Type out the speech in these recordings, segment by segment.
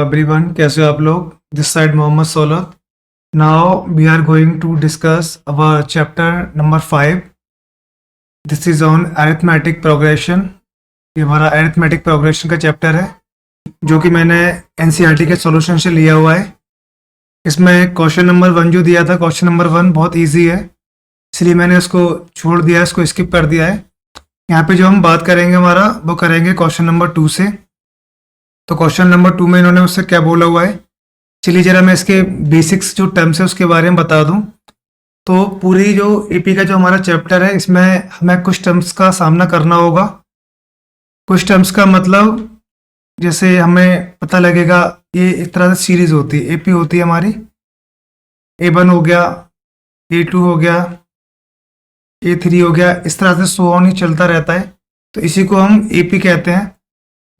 Everyone, कैसे हो आप लोग। This side Mohammad Saulat. Now we are going to discuss our chapter number 5। This is on arithmetic progression. ये हमारा अरिथमेटिक प्रोग्रेशन का चैप्टर है जो कि मैंने एनसीईआरटी के सॉल्यूशन से लिया हुआ है। इसमें क्वेश्चन नंबर 1 जो दिया था, क्वेश्चन नंबर 1 बहुत ईजी है, इसलिए मैंने उसको छोड़ दिया, इसको स्किप कर दिया है। यहाँ पे जो हम बात करेंगे हमारा वो करेंगे क्वेश्चन नंबर 2 से। तो क्वेश्चन नंबर 2 में इन्होंने उससे क्या बोला हुआ है, चलिए जरा मैं इसके बेसिक्स जो टर्म्स है उसके बारे में बता दूं। तो पूरी जो एपी का जो हमारा चैप्टर है इसमें हमें कुछ टर्म्स का सामना करना होगा। कुछ टर्म्स का मतलब जैसे हमें पता लगेगा, ये एक तरह से सीरीज होती है, एपी होती है हमारी, A1 हो गया, A2 हो गया, A3 हो गया, इस तरह से सो ऑन ही चलता रहता है। तो इसी को हम एपी कहते हैं।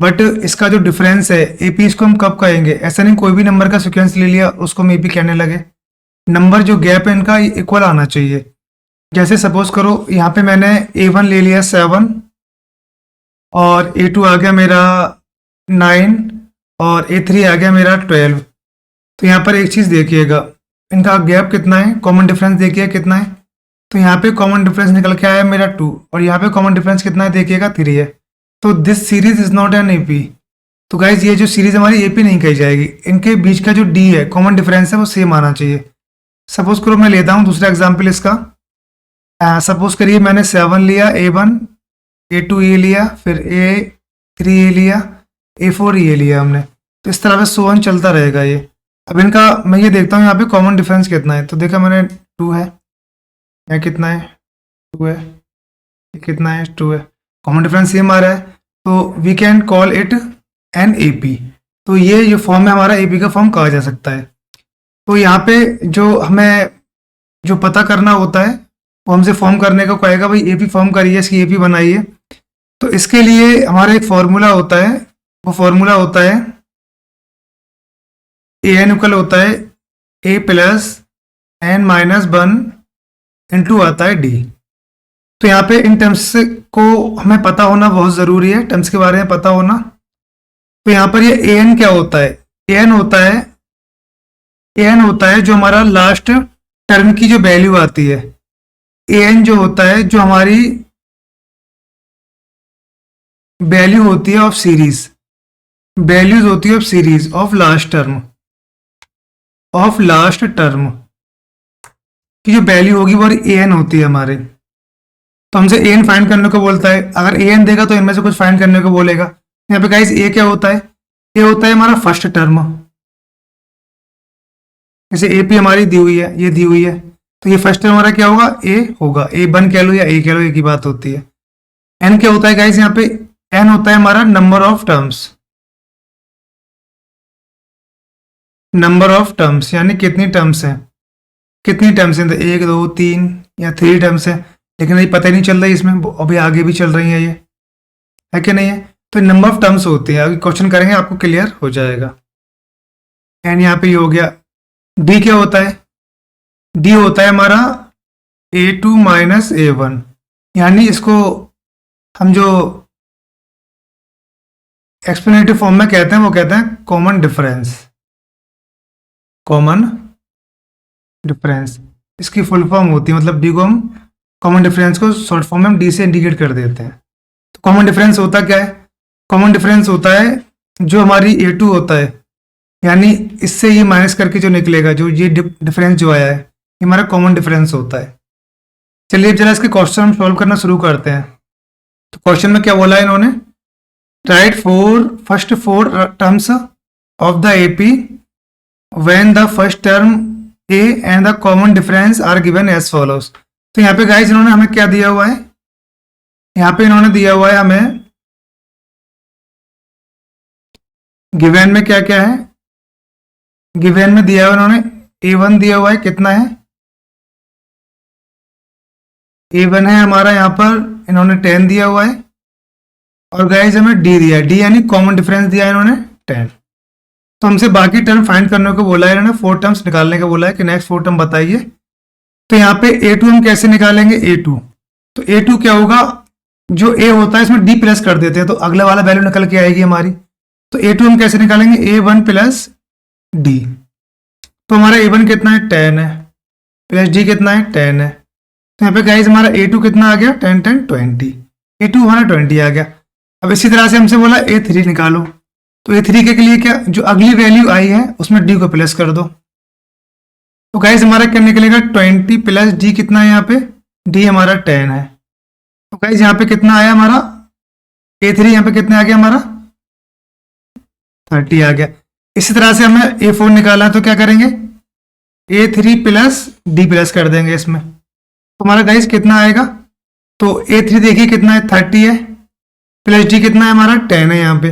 बट इसका जो डिफरेंस है, एपी इसको हम कब कहेंगे, ऐसा नहीं कोई भी नंबर का सीक्वेंस ले लिया उसको हम एपी कहने लगे। नंबर जो गैप है इनका इक्वल आना चाहिए। जैसे सपोज करो यहाँ पे मैंने A1 ले लिया 7 और A2 आ गया मेरा 9 और A3 आ गया मेरा 12। तो यहाँ पर एक चीज़ देखिएगा, इनका गैप कितना है, कॉमन डिफरेंस देखिए कितना है। तो यहाँ पे कॉमन डिफरेंस निकल के आया मेरा 2 और यहाँ पे कॉमन डिफरेंस कितना है देखिएगा 3 है। तो this series is not an AP. तो गाइज ये जो सीरीज हमारी एपी नहीं कही जाएगी, इनके बीच का जो डी है, कॉमन डिफरेंस है, वो सेम आना चाहिए। सपोज करो मैं लेता हूँ दूसरा एग्जांपल इसका। सपोज करिए मैंने 7 लिया A1, A2 ये लिया, फिर A3 ये लिया, A4 ये लिया हमने। तो इस तरह से 1 चलता रहेगा ये। अब इनका मैं ये देखता हूँ यहाँ पे कॉमन डिफरेंस कितना है। तो देखा मैंने 2 है, यहाँ कितना है 2 है, ये कितना है 2 है, कॉमन डिफरेंस सेम आ रहा है। तो we can call it an AP. तो ये जो फॉर्म है हमारा एपी का फॉर्म कहा जा सकता है। तो यहाँ पे जो हमें जो पता करना होता है वो हमसे फॉर्म करने को कहेगा, भाई एपी फॉर्म करिए, इसकी एपी बनाइए। तो इसके लिए हमारा एक फॉर्मूला होता है, वो फॉर्मूला होता है ए एन इक्वल होता है A plus N minus 1 into आता है डी। तो यहाँ पे इन टर्म्स को हमें पता होना बहुत ज़रूरी है, टर्म्स के बारे में पता होना। तो यहाँ पर ये ए एन क्या होता है, ए एन होता है जो हमारा लास्ट टर्म की जो वैल्यू आती है। ए एन जो होता है जो हमारी वैल्यू होती है ऑफ सीरीज, वैल्यूज होती है of series of last term की जो वैल्यू होगी वो ए एन होती है हमारे। तो हमसे ए एन फाइंड करने को बोलता है। अगर ए एन देगा तो इनमें से कुछ फाइंड करने को बोलेगा। यहाँ पे गाइस ए क्या होता है, ए होता है हमारा फर्स्ट टर्म। जैसे ए पी हमारी दी हुई है, ये दी हुई है, तो ये फर्स्ट टर्म हमारा क्या होगा, ए होगा। A1 कह लो या ए कह लो, एक ही बात होती है। एन क्या होता है गाइस, यहाँ पे एन होता है हमारा नंबर ऑफ टर्म्स, यानी कितनी टर्म्स हैं, तो 1 2 3 या 3 टर्म्स हैं, लेकिन अभी पता ही नहीं चल रहा है इसमें, अभी आगे भी चल रही है, ये है कि नहीं है। तो नंबर ऑफ टर्म्स होते हैं, अभी क्वेश्चन करेंगे आपको क्लियर हो जाएगा। एंड यहाँ पे ये हो गया। डी क्या होता है, डी होता है हमारा A2 माइनस A1, यानी इसको हम जो एक्सप्लेनेटिव फॉर्म में कहते हैं वो कहते हैं कॉमन डिफरेंस। इसकी फुल फॉर्म होती है, मतलब डी को हम कॉमन डिफरेंस को शॉर्ट फॉर्म में हम डी से इंडिकेट कर देते हैं। तो कॉमन डिफरेंस होता क्या है, कॉमन डिफरेंस होता है जो हमारी A2 होता है, यानी इससे ये माइनस करके जो निकलेगा, जो ये डिफरेंस जो आया है, ये हमारा कॉमन डिफरेंस होता है। चलिए जरा इसके क्वेश्चन हम सॉल्व करना शुरू करते हैं। तो क्वेश्चन में क्या बोला है इन्होंने, write first 4 terms of the AP when the first term a and the common difference are given as follows. तो यहाँ पे गाइस इन्होंने हमें क्या दिया हुआ है, यहाँ पे इन्होंने दिया हुआ है हमें गिवन में क्या क्या है, गिवन में दिया हुआ इन्होंने A1 दिया हुआ है, कितना है A1 है हमारा, यहाँ पर इन्होंने 10 दिया हुआ है, और गाइस हमें D दिया है, D यानी कॉमन डिफरेंस दिया है इन्होंने 10। तो हमसे बाकी टर्म फाइंड करने को बोला है इन्होंने, 4 टर्म्स निकालने को बोला है कि नेक्स्ट 4 टर्म बताइए। तो यहाँ पे A2 हम कैसे निकालेंगे, A2 तो A2 क्या होगा, जो A होता है इसमें D प्लस कर देते हैं तो अगले वाला वैल्यू निकल के आएगी हमारी। तो A2 हम कैसे निकालेंगे, A1 प्लस डी। तो हमारा A1 कितना है 10 है, प्लस डी कितना है 10 है। तो यहाँ पे गाइस हमारा A2 कितना आ गया 10 10 20, A2 हमारा 20 आ गया। अब इसी तरह से हमसे बोला A3 निकालो, तो A3 के लिए क्या, जो अगली वैल्यू आई है उसमें डी को प्लस कर दो। तो गाइस हमारा क्या निकलेगा 20 प्लस डी कितना है, यहाँ पे डी हमारा 10 है। तो गाइस यहाँ पे कितना आया हमारा A3, यहाँ पे कितना आ गया हमारा 30 आ गया। इसी तरह से हमें A4 निकाला, तो क्या करेंगे A3 प्लस डी प्लस कर देंगे इसमें। तो हमारा गाइस कितना आएगा, तो A3 देखिए कितना है 30 है, प्लस डी कितना है हमारा 10 है यहाँ पे।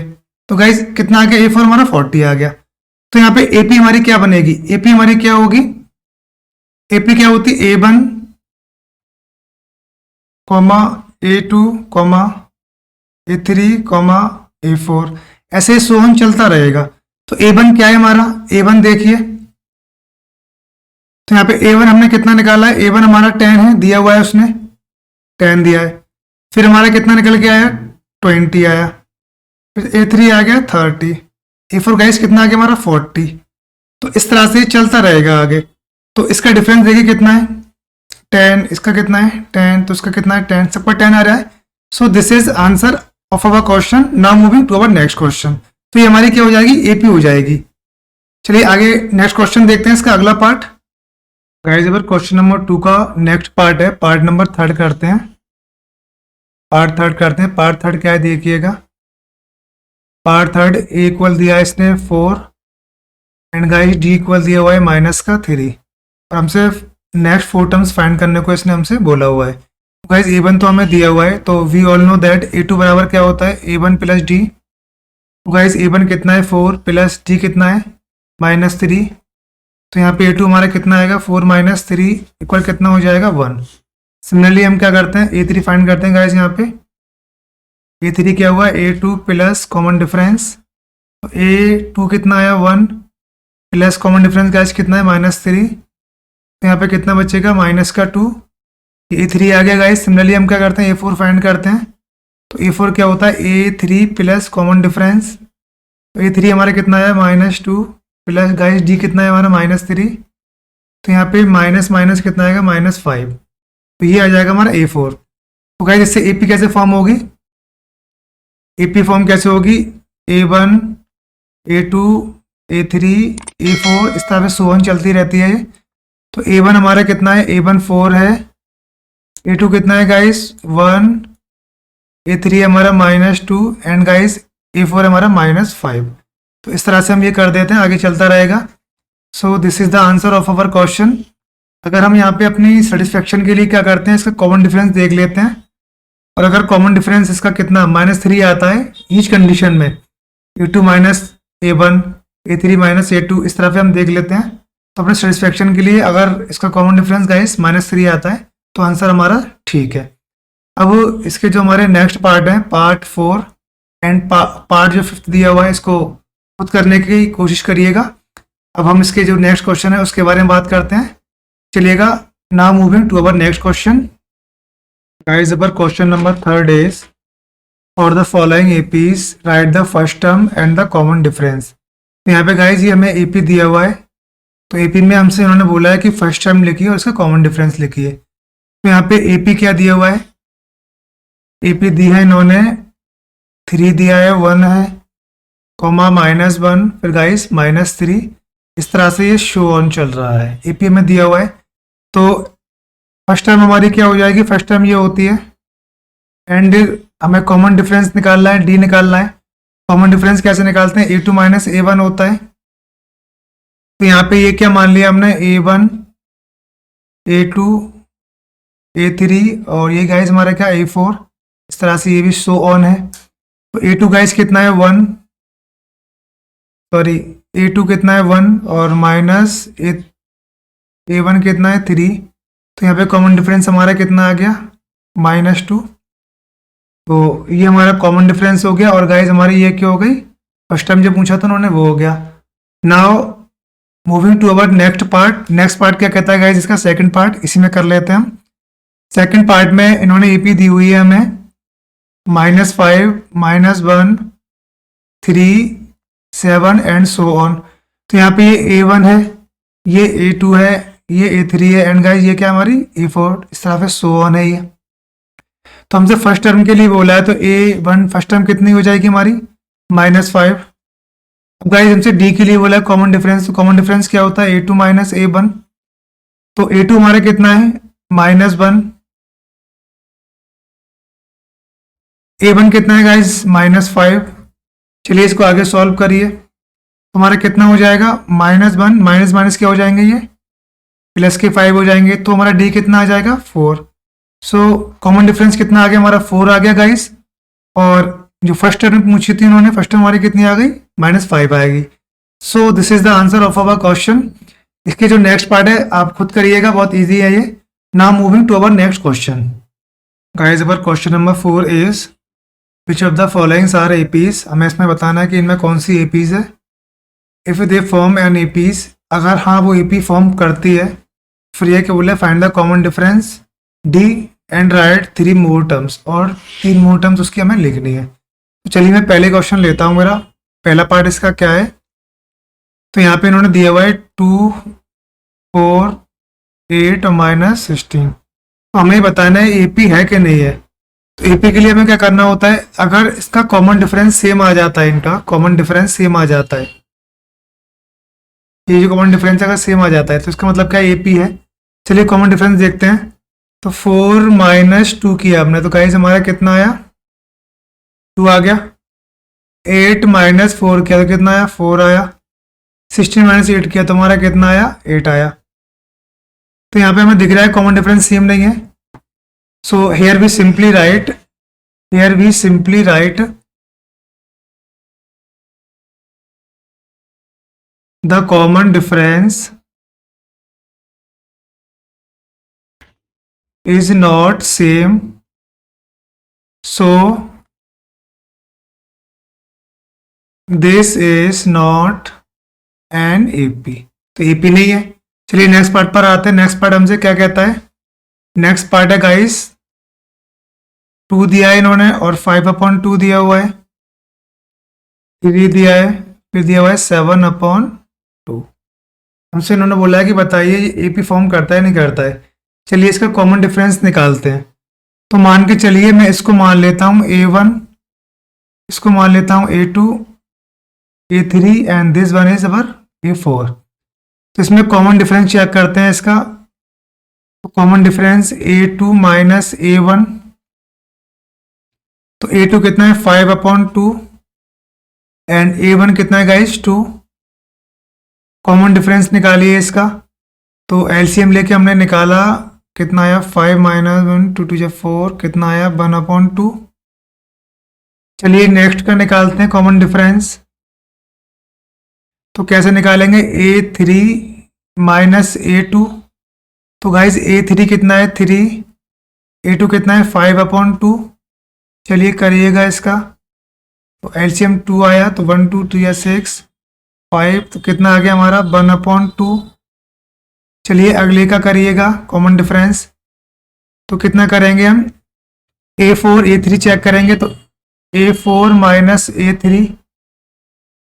तो गाइस कितना आ गया A4 हमारा 40 आ गया। तो यहाँ पे AP हमारी क्या बनेगी, AP हमारी क्या होगी, AP क्या होती A1 comma A2 comma A3 comma A4, ऐसे सोहन चलता रहेगा। तो A1 क्या है हमारा, A1 देखिए, तो यहाँ पे A1 हमने कितना निकाला है, A1 हमारा 10 है, दिया हुआ है उसने 10 दिया है। फिर हमारा कितना निकल के आया 20 आया, फिर A3 आ गया 30, A4 गाइस कितना आ गया हमारा 40। तो इस तरह से चलता रहेगा आगे। तो इसका डिफरेंस देखिए कितना है 10, इसका कितना है 10, तो इसका कितना है 10, सबका 10 आ रहा है। So this is answer of our question. Now moving to our next question. तो ये हमारी क्या हो जाएगी, AP हो जाएगी। चलिए आगे नेक्स्ट क्वेश्चन देखते हैं, इसका अगला पार्ट। गाइस अगर क्वेश्चन नंबर 2 का नेक्स्ट पार्ट है, पार्ट नंबर 3 करते हैं, पार्ट 3 करते हैं। पार्ट 3 क्या है देखिएगा, पार्ट 3 A इक्वल दिया है इसने 4 एंड गाइस D इक्वल दिया हुआ है -3, और हमसे नेक्स्ट 4 टर्म्स फाइंड करने को इसने हमसे बोला हुआ है। गाइस A1 तो हमें दिया हुआ है, तो we all know that A2 बराबर क्या होता है A1 प्लस डी। तो गाइस A1 कितना है 4 प्लस डी कितना है -3, तो यहाँ पे A2 हमारा कितना आएगा 4 - 3 इक्वल कितना हो जाएगा 1। सिमिलरली हम क्या करते हैं A3 फाइंड करते हैं गाइस। यहाँ पे A3 क्या हुआ A2 प्लस कॉमन डिफरेंस, तो A2 कितना आया 1 प्लस कॉमन डिफरेंस गाइस कितना है -3, तो यहाँ पे कितना बचेगा -2, A3 आ गया गाइस। सिमिलरली हम क्या करते हैं A4 फाइंड करते हैं, तो A4 क्या होता है A3 प्लस कॉमन डिफरेंस, तो A3 हमारा कितना आया -2 प्लस गाइस D कितना है हमारा -3, तो यहाँ पे माइनस माइनस कितना आएगा -5, तो ये आ जाएगा हमारा A4। तो गाइस इससे AP कैसे फॉर्म होगी, AP फॉर्म कैसे होगी A1 A2 A3 A4, इस तरह से सोहन चलती रहती है। तो A1 हमारा कितना है A1 4 है, A2 कितना है गाइस 1, A3 हमारा -2 एंड गाइस A4 हमारा -5। तो इस तरह से हम ये कर देते हैं, आगे चलता रहेगा। सो this is the answer of our question. अगर हम यहाँ पे अपनी सेटिस्फेक्शन के लिए क्या करते हैं, इसका कॉमन डिफरेंस देख लेते हैं, और अगर कॉमन डिफरेंस इसका कितना -3 आता है ईच कंडीशन में, A2 -A1 A3 -A2, इस तरह से हम देख लेते हैं। तो अपने सेटिस्फेक्शन के लिए अगर इसका कॉमन डिफरेंस गाइस -3 आता है तो आंसर हमारा ठीक है। अब इसके जो हमारे नेक्स्ट पार्ट है पार्ट 4 एंड पार्ट जो 5th दिया हुआ है, इसको खुद करने की कोशिश करिएगा। अब हम इसके जो नेक्स्ट क्वेश्चन है उसके बारे में बात करते हैं, चलिएगा। Now moving to our next question. Guys our question number 3 is for the following APs write the first term and the common difference. तो यहाँ पे गाइस ये हमें AP दिया हुआ है, तो AP में हमसे इन्होंने बोला है कि फर्स्ट टर्म लिखिए और इसका कॉमन डिफरेंस लिखिए। तो यहाँ पे AP क्या दिया हुआ है, AP दिया है इन्होंने 3 दिया है 1 है कॉमा -1 फिर गाइस -3, इस तरह से ये शो ऑन चल रहा है। AP में दिया हुआ है, तो फर्स्ट टर्म हमारी क्या हो जाएगी, फर्स्ट टर्म ये होती है एंड हमें कॉमन डिफरेंस निकालना है, D निकालना है। कॉमन डिफरेंस कैसे निकालते हैं, A2 - A1 होता है। तो यहाँ पे ये क्या मान लिया हमने A1 A2 A3 और ये गाइस हमारा क्या A4, इस तरह से ये भी शो ऑन है। तो A2 गाइस कितना है 1, सॉरी A2 कितना है 1 और A1 कितना है 3, तो यहाँ पे कॉमन डिफरेंस हमारा कितना आ गया -2। तो ये हमारा कॉमन डिफरेंस हो गया, और गाइस हमारी ये क्या हो गई, फर्स्ट टाइम जो पूछा था उन्होंने वो हो गया। Now moving to our next part. Next part क्या कहता है गाइस, इसका सेकंड पार्ट, इसी में कर लेते हैं हम। सेकंड पार्ट में इन्होंने AP दी हुई है हमें -5 -1 3 7 एंड सो ऑन। तो यहाँ पे ये A1 है, ये A2 है, ये A3 है एंड गाइस ये क्या हमारी A4, इस तरह से सो ऑन है ये। तो हमसे फर्स्ट टर्म के लिए बोला है, तो A1 फर्स्ट टर्म कितनी हो जाएगी हमारी -5। अब गाइस हमसे D के लिए बोला है कॉमन डिफरेंस, तो कॉमन डिफरेंस क्या होता है A2 माइनस A1। तो A2 हमारा कितना है -1, A1 कितना है गाइस -5। चलिए इसको आगे सॉल्व करिए, तो हमारा कितना हो जाएगा -1 माइनस माइनस क्या हो जाएंगे ये प्लस के 5 हो जाएंगे, तो हमारा D कितना आ जाएगा 4। सो कॉमन डिफरेंस कितना आ गया हमारा 4 आ गया गाइस। और जो फर्स्ट टर्म पूछी थी उन्होंने, फर्स्ट टर्म हमारी कितनी आ गई -5 आएगी। सो this is the answer of our question. इसके जो नेक्स्ट पार्ट है आप खुद करिएगा, बहुत ईजी है ये। Now moving to our next question guys, our question number 4 is which of the followings are APs. हमें इसमें बताना है कि इनमें कौन सी एपीज है। If they form an APs, अगर हाँ वो एपी फॉर्म करती है, फिर ये क्या बोले find the common difference D and right 3 more terms, और 3 मोर टर्म्स उसकी हमें लिखनी है। तो चलिए मैं पहले क्वेश्चन लेता हूँ। मेरा पहला पार्ट इसका क्या है, तो यहाँ पे इन्होंने दिया हुआ है 2, 4, 8 और -16। तो हमें बताना है एपी है कि नहीं है। तो एपी के लिए हमें क्या करना होता है, अगर इसका कॉमन डिफरेंस सेम आ जाता है, इनका कॉमन डिफरेंस सेम आ जाता है, ये जो कॉमन डिफरेंस अगर सेम आ जाता है तो इसका मतलब क्या एपी है। चलिए कॉमन डिफरेंस देखते हैं। तो 4 - 2 किया हमने, तो गाइस हमारा कितना आया 2 आ गया। 8 - 4 किया तो कितना आया 4 आया। 16 - 8 किया तो हमारा कितना आया 8 आया। तो यहाँ पे हमें दिख रहा है कॉमन डिफरेंस सेम नहीं है। So here we simply write the common difference is not same, so this is not an AP। तो AP नहीं है। चलिए नेक्स्ट पार्ट पर आते हैं। नेक्स्ट पार्ट हमसे क्या कहता है, नेक्स्ट पार्ट है गाइस 2 दिया है इन्होंने और 5/2 दिया हुआ है, 3 दिया है, फिर दिया हुआ है 7/2। हमसे इन्होंने बोला है कि बताइए ये AP फॉर्म करता है नहीं करता है। चलिए इसका कॉमन डिफरेंस निकालते हैं। तो मान के चलिए मैं इसको मान लेता हूँ A1, इसको मान लेता हूँ A2, A3 and this one is our A4। तो इसमें कॉमन डिफरेंस चेक करते हैं इसका। तो common difference A2 minus A1, तो A2 कितना है 5/2 एंड A1 कितना है गाइस 2। कॉमन डिफरेंस निकालिए इसका। तो एलसीएम लेके हमने निकाला, कितना आया 5 - 1 2 2 4, कितना आया 1/2। चलिए नेक्स्ट का निकालते हैं कॉमन डिफरेंस। तो कैसे निकालेंगे A3 माइनस A2। तो गाइज A3 कितना है 3, A2 कितना है 5/2। चलिए करिएगा इसका। तो एलसीएम 2 आया, तो 1 2 2 या 6 5, तो कितना आ गया हमारा 1/2। चलिए अगले का करिएगा कॉमन डिफरेंस। तो कितना करेंगे हम A4 A3 चेक करेंगे। तो A4 minus A3,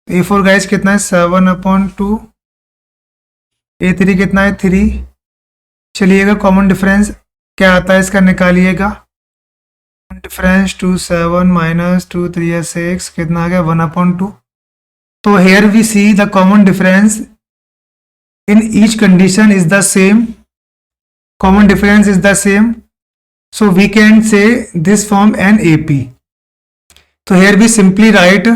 A4 guys कितना है 7/2, A3 कितना है 3। चलिएगा कॉमन डिफरेंस क्या आता है इसका निकालिएगा। डिफरेंस 2 7 - 2 3 या 6, कितना आ गया 1/2। तो here we see the common difference in each condition is the same, common difference is the same, so we can say this form an AP। so here we simply write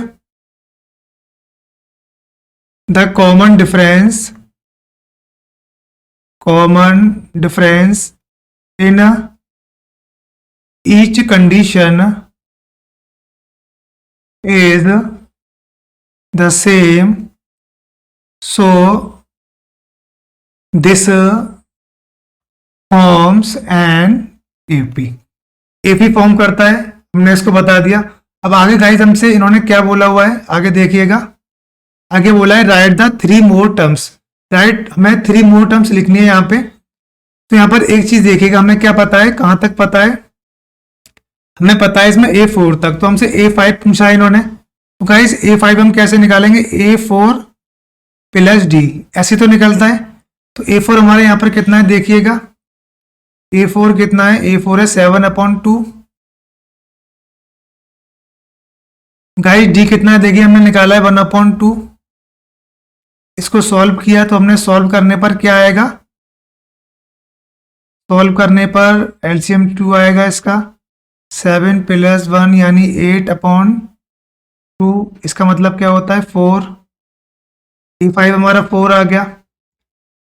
the common difference in each condition is the same, so this forms an AP। AP form करता है, हमने इसको बता दिया। अब आगे guys हमसे इन्होंने क्या बोला हुआ है, आगे देखिएगा। आगे बोला है right the 3 more terms. Right, हमें 3 मोर टर्म्स लिखनी है यहाँ पे। तो यहाँ पर एक चीज देखिएगा, हमें क्या पता है, कहाँ तक पता है, हमें पता है इसमें A4 तक। तो हमसे A5 पूछा है इन्होंने, तो गाइज A5 हम कैसे निकालेंगे, A4 प्लस D, ऐसे तो निकलता है। तो A4 हमारे यहाँ पर कितना है देखिएगा, A4 कितना है, A4 है 7/2। गाइज D कितना है देखिए, हमने निकाला है 1/2। इसको सॉल्व किया तो हमने सॉल्व करने पर क्या आएगा, सॉल्व करने पर LCM 2 आएगा इसका, 7 + 1 यानी 8/2। इसका मतलब क्या होता है 4। A5 हमारा 4 आ गया।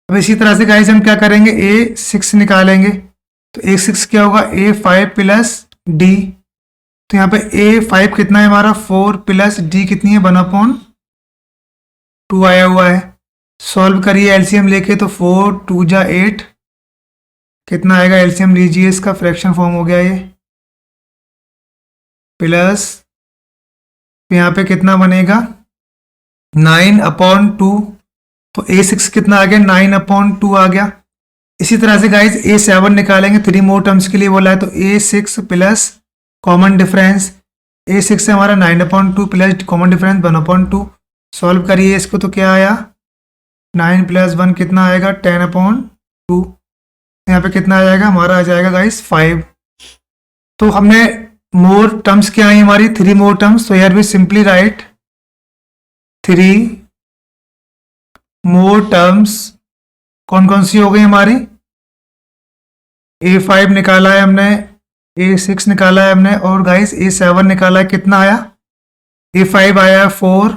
अब इसी तरह से गाइस हम क्या करेंगे, A6 निकालेंगे। तो A6 क्या होगा, A5 + D। तो यहाँ पे A5 कितना है हमारा 4 + D कितनी है 1/2 आया हुआ है। सॉल्व करिए LCM लेके, तो 4 2 जा 8, कितना आएगा LCM लीजिए, इसका फ्रैक्शन फॉर्म हो गया ये, प्लस यहाँ पे कितना बनेगा 9/2। तो A6 कितना आ गया 9/2 आ गया। इसी तरह से गाइज A7 निकालेंगे, 3 मोर टर्म्स के लिए बोला है। तो A6 plus common difference, A6 से हमारा 9/2 प्लस कॉमन डिफरेंस 1/2। सॉल्व करिए इसको, तो क्या आया 9 + 1 कितना आएगा 10/2। यहाँ पे कितना आ जाएगा हमारा, आ जाएगा गाइस 5। तो हमने मोर टर्म्स क्या आई हमारी, 3 मोर टर्म्स। तो यार we simply write 3 more terms. कौन कौन सी हो गई हमारी, A5 निकाला है हमने, A6 निकाला है हमने, और गाइस A7 निकाला है। कितना आया, A5 आया 4,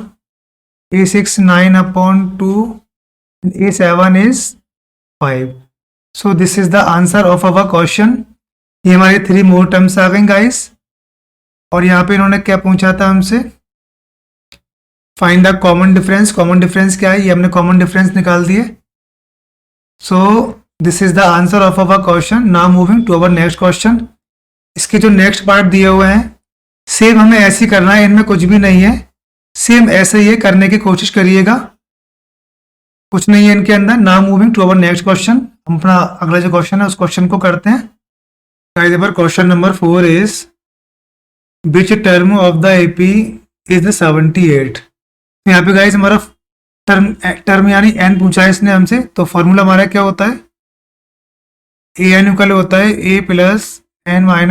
A6 9/2, A7 is 5। So this is the answer of our question. ये हमारी 3 मोर टर्म्स आ गई गाइस। और यहाँ पे इन्होंने क्या पूछा था हमसे, find the common difference. Common difference क्या है, ये हमने कॉमन डिफरेंस निकाल दिए। So this is the answer of our question. Now moving to our next question. इसके जो नेक्स्ट पार्ट दिए हुए हैं सेम हमें ऐसे ही करना है, इनमें कुछ भी नहीं है, सेम ऐसे ही करने की कोशिश करिएगा, कुछ नहीं है इनके अंदर। Now moving to our next question. हम अपना अगला जो क्वेश्चन है उस क्वेश्चन को करते हैं। गाइस पर question number 4 is which term of the AP is 78। यहाँ पे गाइस हमारा टर्म यानी n पूछा है इसने हमसे। तो फॉर्मूला हमारा क्या होता है, AN इक्वल होता है A + n - 1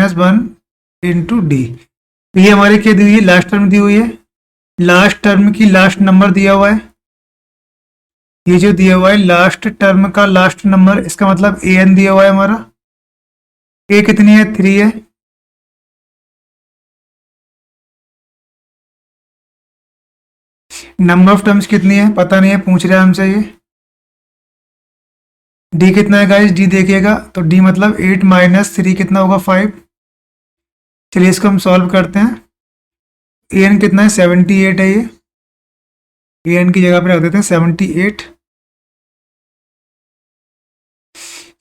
× D। ये हमारी क्या दी हुई है, लास्ट टर्म दी हुई है, लास्ट टर्म की लास्ट नंबर दिया हुआ है। ये जो दिया हुआ है लास्ट टर्म का लास्ट नंबर, इसका मतलब AN दिया हुआ है हमारा। A कितनी है 3 है, नंबर ऑफ टर्म्स कितनी है पता नहीं है, पूछ रहा है हमसे ये। D कितना है गाइस, D देखिएगा तो D मतलब 8 - 3 कितना होगा 5। चलिए इसको हम सॉल्व करते हैं। AN कितना है 78 है, ये AN की जगह पे रख देते हैं 78।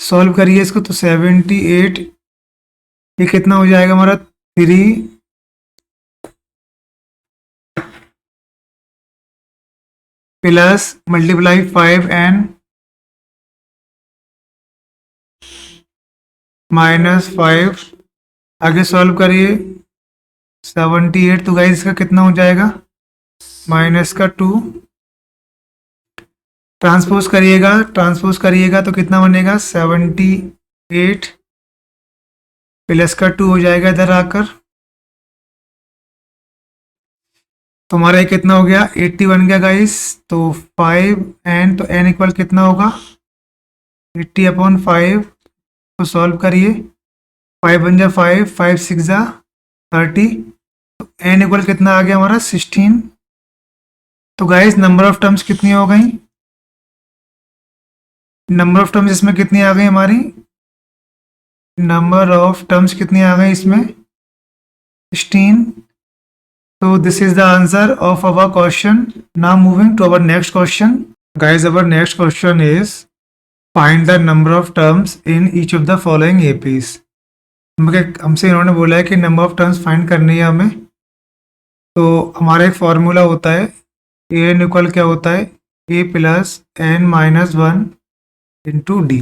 सॉल्व करिए इसको, तो 78 ये कितना हो जाएगा हमारा 3 प्लस मल्टीप्लाई 5n -5। आगे सॉल्व करिए 78, तो गाइस इसका कितना हो जाएगा -2। ट्रांसपोज करिएगा तो कितना बनेगा 78 प्लस का 2 हो जाएगा इधर आकर। तो हमारा ये कितना हो गया 80 बन गया गाइस। तो 5n, तो n इक्वल कितना होगा 80/5। तो सॉल्व करिए, 5 बन जा 5, 5 6 जा 30। तो n इक्वल कितना आ गया हमारा 16। तो गाइस नंबर ऑफ टर्म्स कितनी हो गई, नंबर ऑफ टर्म्स इसमें कितनी आ गई हमारी, नंबर ऑफ टर्म्स कितनी आ गई इसमें 16। So this is the answer of our question. Now moving to our next question. Guys, our next question is find the number of terms in each of the following APs. हमसे इन्होंने बोला है कि number of terms find करनी है हमें। तो हमारा एक फॉर्मूला होता है, AN इक्वल क्या होता है A + n - 1 × D।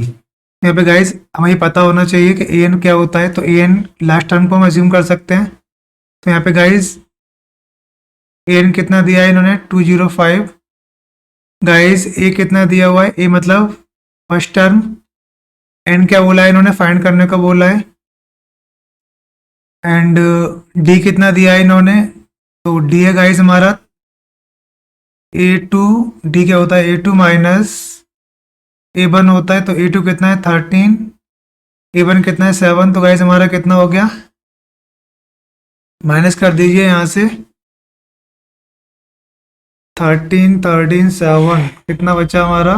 यहाँ पे गाइज हमें पता होना चाहिए कि AN क्या होता है। तो AN लास्ट टर्म को हम एज्यूम कर सकते हैं। तो यहाँ पे गाइज एन कितना दिया है इन्होंने 205। गाइस ए कितना दिया हुआ है, ए मतलब फर्स्ट टर्म। एन क्या बोला है इन्होंने, फाइंड करने का बोला है। एंड डी कितना दिया है इन्होंने, तो डी है गाइस हमारा A2। डी क्या होता है A2 माइनस A1 होता है, तो A2 कितना है 13, A1 कितना है 7। तो गाइस हमारा कितना हो गया, माइनस कर दीजिए यहाँ से 13 13 7, कितना बचा हमारा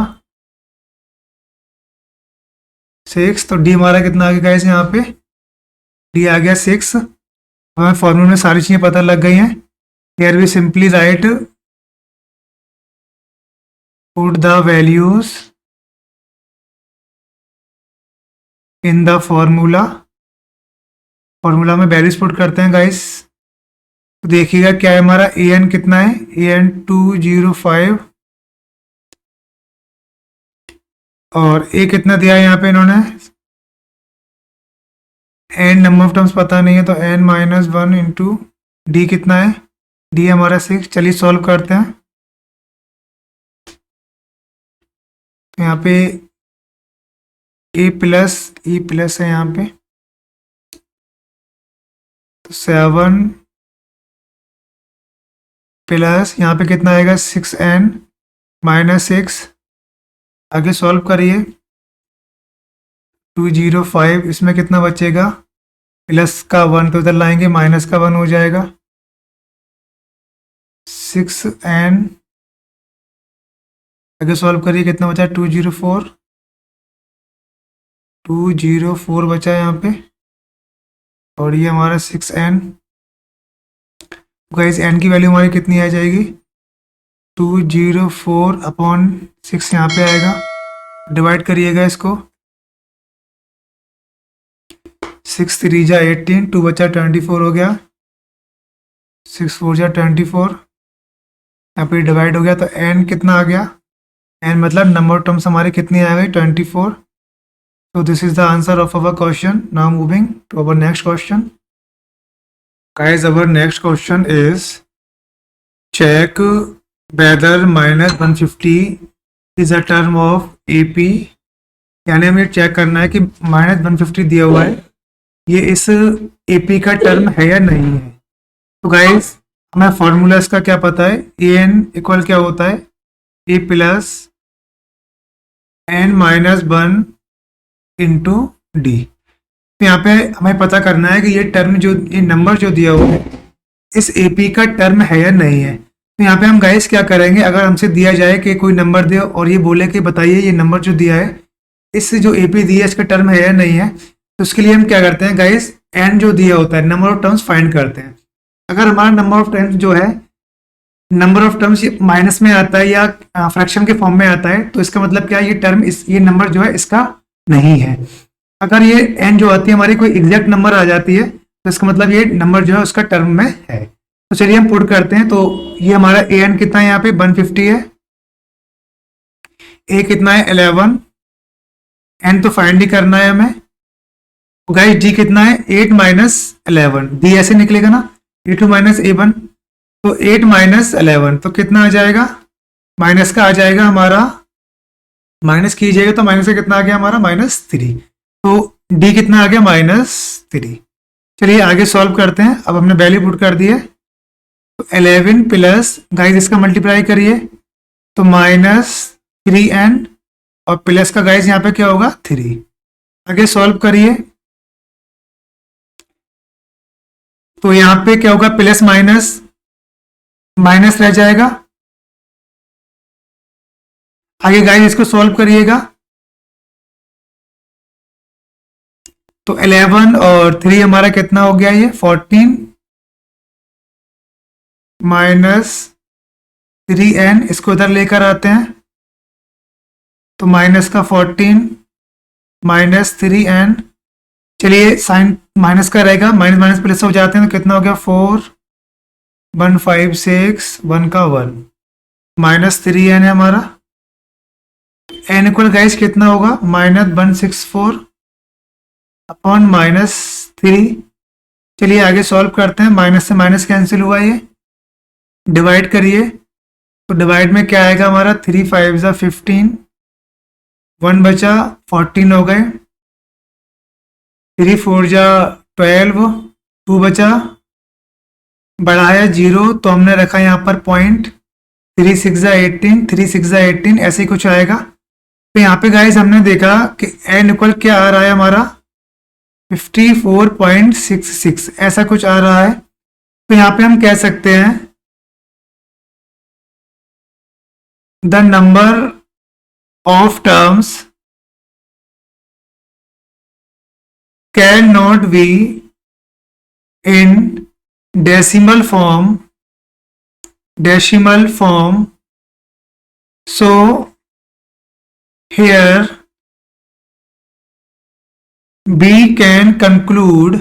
6। तो डी हमारा कितना आ गया गाइस, यहाँ पे डी आ गया 6। हमें फॉर्मूले में सारी चीज़ें पता लग गई हैं। Here we simply write put the values in the formula. Formula में वैल्यूज पुट करते हैं गाइस। तो देखिएगा क्या है हमारा, ए एन कितना है, ए एन 205 और ए कितना दिया है यहाँ पे इन्होंने, एन नंबर ऑफ टर्म्स पता नहीं है, तो एन माइनस 1 इंटू डी कितना है, डी हमारा 6। चलिए सॉल्व करते हैं। तो यहाँ पे ए प्लस है यहाँ पे, तो 7 प्लस यहाँ पे कितना आएगा 6n माइनस 6। आगे सॉल्व करिए 205, इसमें कितना बचेगा, प्लस का 1 तो इधर लाएंगे, माइनस का 1 हो जाएगा 6n। आगे सॉल्व करिए कितना बचा 204 बचा है यहाँ पे, और ये हमारा 6n। गाइस n की वैल्यू हमारी कितनी आ जाएगी, 204/6 यहाँ पे आएगा। डिवाइड करिएगा इसको, 6 3 जा 18, 2 बचा 24 हो गया, 6 4 जा 24, यहाँ पे डिवाइड हो गया। तो n कितना आ गया, n मतलब नंबर ऑफ टर्म्स हमारे कितनी आ गई 24। So this is the answer of our question. Now moving to our next question. Guys, our next question is check whether minus 150 is a term of AP. यानी हमें check करना है कि minus 150 दिया हुआ है, ये इस AP का टर्म है या नहीं है। तो गाइस हमें फॉर्मूला इसका क्या पता है, ए एन इक्वल क्या होता है, a plus n minus 1 into d. तो यहाँ पे हमें पता करना है कि ये टर्म जो, ये नंबर जो दिया हुआ है इस एपी का टर्म है या नहीं है। तो यहाँ पे हम गाइस क्या करेंगे, अगर हमसे दिया जाए कि कोई नंबर दे और ये बोले कि बताइए ये नंबर जो दिया है इस जो एपी दिया है इसका टर्म है या नहीं है, तो उसके लिए हम क्या करते हैं गाइस, एन जो दिया होता है नंबर ऑफ टर्म्स फाइंड करते हैं। अगर हमारा नंबर ऑफ टर्म्स जो है, नंबर ऑफ टर्म्स माइनस में आता है या फ्रैक्शन के फॉर्म में आता है, तो इसका मतलब क्या है, ये टर्म ये नंबर जो है इसका नहीं है। अगर ये n जो आती है हमारी कोई एग्जैक्ट नंबर आ जाती है, तो इसका मतलब ये नंबर जो है उसका टर्म में है। तो चलिए हम पुट करते हैं। तो ये हमारा an कितना है, यहाँ पे 150 है, a कितना है 11, n तो फाइंड ही करना है हमें। तो गाइस d कितना है 8 माइनस 11, d ऐसे निकलेगा ना, a2 माइनस a1, तो 8 माइनस 11 तो कितना आ जाएगा, माइनस का आ जाएगा हमारा, माइनस कीजिएगा तो माइनस का कितना आ गया हमारा -3। तो d कितना आ गया -3। चलिए आगे सॉल्व करते हैं। अब हमने वैल्यू पुट कर दी है, तो 11 प्लस गाइस इसका मल्टीप्लाई करिए तो -3n और प्लस का गाइस यहाँ पे क्या होगा 3। आगे सॉल्व करिए तो यहाँ पे क्या होगा, प्लस माइनस माइनस रह जाएगा। आगे गाइस इसको सॉल्व करिएगा तो 11 और 3 हमारा कितना हो गया, ये 14 -3n, इसको इधर लेकर आते हैं तो माइनस का 14 -3n। चलिए साइन माइनस का रहेगा, माइनस माइनस प्लस हो जाते हैं तो कितना हो गया 4 1 5 6 1 का 1 -3n है हमारा। n इक्वल गाइस कितना होगा, -164 अपॉन -3। चलिए आगे सॉल्व करते हैं, माइनस से माइनस कैंसिल हुआ ये, डिवाइड करिए, तो डिवाइड में क्या आएगा हमारा, 3 5 ज़ा 15, 1 बचा, 14 हो गए, 3 4 ज़ा 12, 2 बचा, बढ़ाया 0 तो हमने रखा यहाँ पर पॉइंट, 3 6 ज़ा 18, 3 6 ज़ा 18 ऐसे ही कुछ आएगा। तो यहाँ पे गाइस हमने देखा कि n इक्वल क्या आ रहा है हमारा, 54.66 ऐसा कुछ आ रहा है। तो यहाँ पे हम कह सकते हैं the number of terms can not be in decimal form, so here we can conclude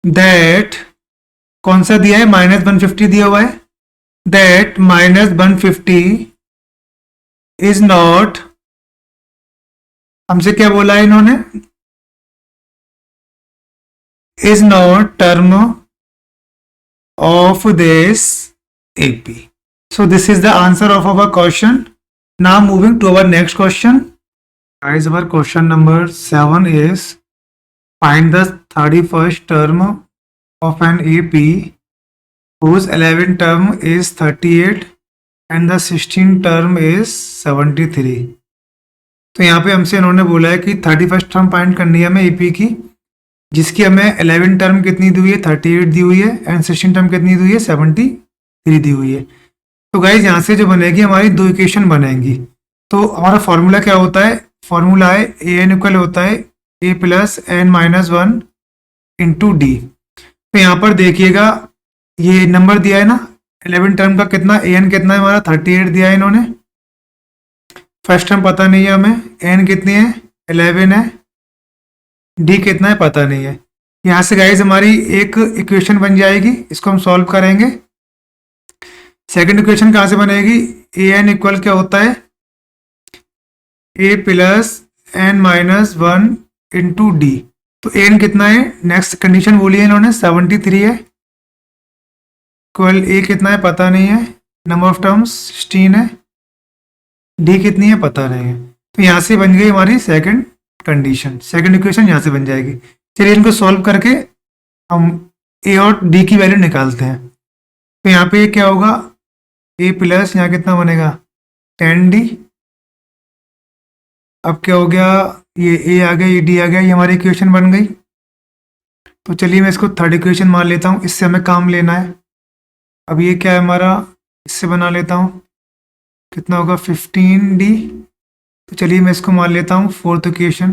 that, कौन सा दिया है, -150 दिया हुआ है, that -150 is not, हमसे क्या बोला है इन्होंने, is not term of this AP. So this is the answer of our question. Now moving to our next question. Guys, our question number 7 is find the 31st term of an AP whose 11th term is 38 and the 16th term is 73. तो यहाँ पे हमसे इन्होंने बोला है कि 31st term find करनी है हमें AP की, जिसकी हमें 11th टर्म कितनी दी हुई है, 38 दी हुई है, एंड 16th टर्म कितनी दी हुई है, 73 दी हुई है। तो गाइज यहाँ से जो बनेगी हमारी दो इक्वेशन बनेंगी। तो हमारा फॉर्मूला क्या होता है, फॉर्मूला है ए एन इक्वल होता है a plus n minus 1 into d. तो यहाँ पर देखिएगा ये नंबर दिया है ना 11 टर्म का, कितना ए एन कितना है हमारा 38 दिया है इन्होंने, फर्स्ट टर्म पता नहीं है हमें, एन कितनी है 11 है, डी कितना है पता नहीं है। यहाँ से गाइज हमारी एक इक्वेशन बन जाएगी, इसको हम सॉल्व करेंगे। सेकंड इक्वेशन कहाँ से बनेगी, ए एन इक्वल क्या होता है a plus n minus 1 into d. तो एन कितना है, नेक्स्ट कंडीशन बोली है इन्होंने 73 है, इक्वल ए कितना है पता नहीं है, नंबर ऑफ टर्म्स 16 है, डी कितनी है पता नहीं है। तो यहाँ से बन गई हमारी सेकंड कंडीशन, सेकंड इक्वेशन यहाँ से बन जाएगी। चलिए इनको सॉल्व करके हम ए और डी की वैल्यू निकालते हैं। तो यहाँ पे क्या होगा, ए प्लस यहाँ कितना बनेगा 10d, अब क्या हो गया, ये ए आ गया, ये डी आ गया, ये हमारी इक्वेशन बन गई। तो चलिए मैं इसको थर्ड इक्वेशन मान लेता हूँ, इससे हमें काम लेना है। अब ये क्या है हमारा, इससे बना लेता हूँ, कितना होगा 15d। तो चलिए मैं इसको मान लेता हूँ fourth equation.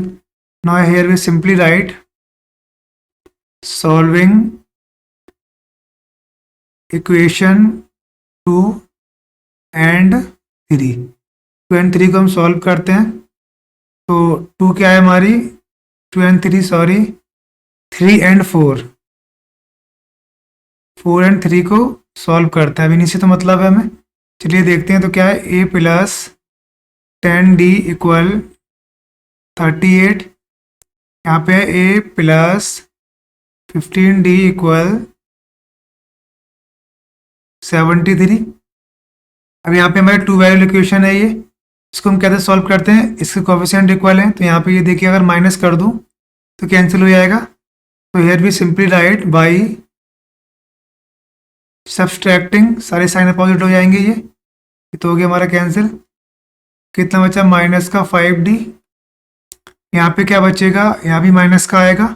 Now here we simply write solving equation 2 and 3, 2 and 3 को हम सॉल्व करते हैं। तो 2 क्या है हमारी, 2 एंड 3 सॉरी 3 एंड 4, 4 एंड 3 को सॉल्व करते हैं। अभी नीचे तो मतलब है हमें, चलिए देखते हैं। तो क्या है, ए प्लस 10d इक्वल 38, यहाँ पे ए प्लस 15d इक्वल 73। अब यहाँ पे हमारे 2 वेरिएबल इक्वेशन है, ये इसको हम कैसे सॉल्व करते हैं, इसके कोएफिशिएंट इक्वल है। तो यहाँ पे ये देखिए अगर माइनस कर दूँ तो कैंसिल हो जाएगा। तो हियर भी सिंपली राइट बाई सब्सट्रैक्टिंग, सारे साइन अपोजिट हो जाएंगे, ये तो हो गया हमारा कैंसिल। कितना बचा, माइनस का 5d, यहाँ पे क्या बचेगा, यहाँ भी माइनस का आएगा।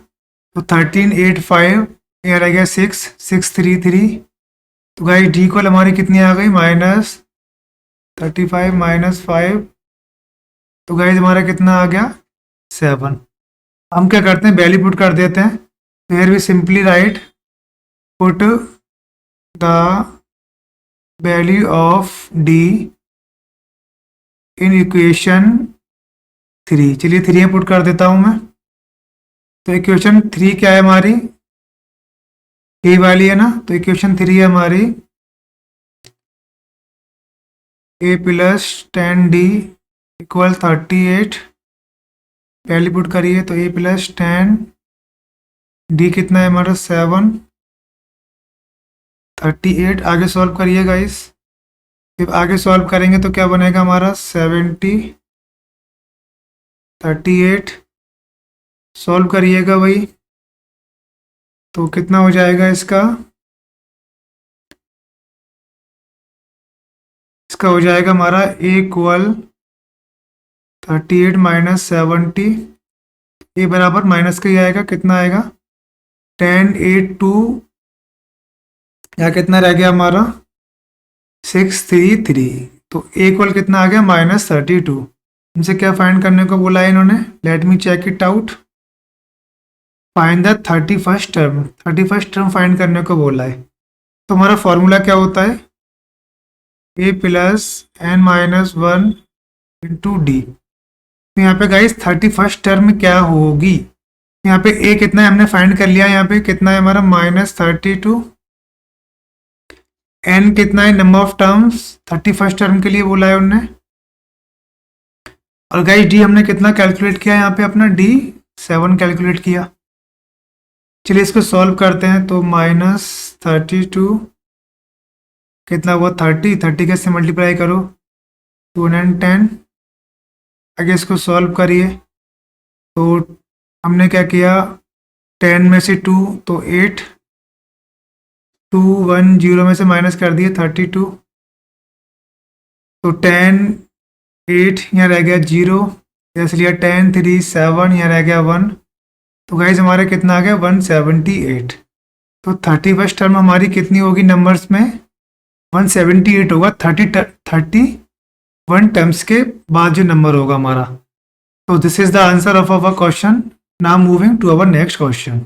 तो 13 8 5, यहाँ रह गया 6 6 3 3। तो गाइस डी इक्वल हमारी कितनी आ गई, -35 -5। तो गाइस हमारा कितना आ गया 7। हम क्या करते हैं, वैल्यू पुट कर देते हैं। तो here we simply write put the value of d in equation 3। चलिए 3 पुट कर देता हूं मैं। तो इक्वेशन 3 क्या है हमारी, ए वाली है ना, तो इक्वेशन 3 है हमारी a plus 10d equal 38, value put करिए। तो ए प्लस 10, डी कितना है हमारा 7, 38 आगे सॉल्व करिए गाइस। जब आगे सॉल्व करेंगे तो क्या बनेगा हमारा 70 38 सॉल्व करिएगा भाई, तो कितना हो जाएगा इसका हो जाएगा हमारा इक्वल 38 माइनस 70, ये बराबर माइनस का ही आएगा, कितना आएगा 10 8 2 या कितना रह गया हमारा 633, तो इक्वल कितना आ गया -32। इनसे क्या फाइंड करने को बोला है इन्होंने, let me check it out. Find the 31st term, 31st term find करने को बोला है। तो हमारा फॉर्मूला क्या होता है, a plus n minus 1 into d. तो यहाँ पे गाइस 31st टर्म क्या होगी, यहाँ पे a कितना है हमने फाइंड कर लिया, यहाँ पे कितना है हमारा -32, n कितना है number of terms 31st term के लिए बोला है उनने, और गाइस डी हमने कितना कैलकुलेट किया, यहाँ पे अपना डी 7 कैलकुलेट किया। चलिए इसको सॉल्व करते हैं, तो -32 कितना हुआ 30 के से मल्टीप्लाई करो 210, आगे इसको सॉल्व करिए। तो हमने क्या किया 10 में से 2 तो 8, 2 1 0 में से माइनस कर दिए 32, तो 10 8 यहाँ रह गया 0, इसलिए 10 3 7 यहाँ रह गया 1, तो गाइज हमारे कितना आ गया 178। तो 31st टर्म हमारी कितनी होगी नंबर्स में 178 होगा, 31 टर्म्स के बाद जो नंबर होगा हमारा। तो this is the answer of our question. Now moving to our next question.